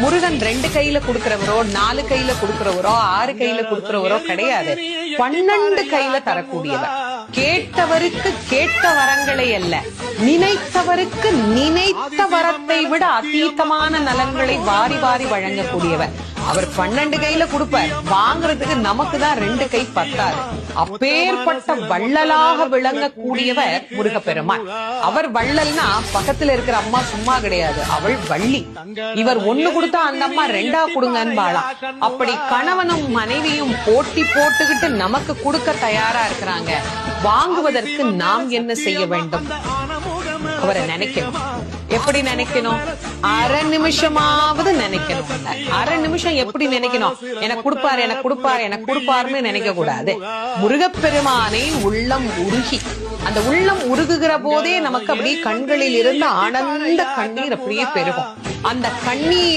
முருகன் 2 கையில கொடுக்கிறவரோ 4 கையில கொடுக்கிறவரோ 6 கையில கொடுக்கிறவரோ கிடையாது. 12 கையில தரக்கூடியவர். கேட்டவருக்கு கேட்ட வரங்களை அல்ல, நினைத்தவருக்கு நினைத்த வரத்தை விட அதீதமான நலன்களை வாரி வாரி வழங்கக்கூடியவர். அவர் 12 கையில கொடுப்பார், வாங்குறதுக்கு நமக்கு தான் 2 கை பத்தாது. அப்பேற்பட்ட வள்ளலாக விளங்கக்கூடியவர் முருகப்பெருமான். அவர் வள்ளல்னா பக்கத்துல இருக்கிற அம்மா சும்மா கிடையாது, அவள் வள்ளி. இவர் 1 கொடுத்தா அந்த அம்மா 2 கொடுங்கன்னு வாழாம். அப்படி கணவனும் மனைவியும் போட்டி போட்டுக்கிட்டு நமக்கு கொடுக்க தயாரா இருக்கிறாங்க. வாங்குவதற்கு நாம் என்ன செய்ய வேண்டும்? அவரை நினைக்கணும். எப்படி நினைக்கணும்? அரை நிமிஷமாவது நினைக்கணும். அரை நிமிஷம் எப்படி நினைக்கணும்? எனக்கு கொடுப்பாரு, எனக்கு கொடுப்பாரு, எனக்கு கொடுப்பாருன்னு நினைக்க கூடாது. முருகப்பெருமானை உள்ளம் உருகி, அந்த உள்ளம் உருகுகிற போதே நமக்கு அப்படியே கண்களில் இருந்து ஆனந்த கண்ணீர் அப்படியே பெருகும். அந்த கண்ணீர்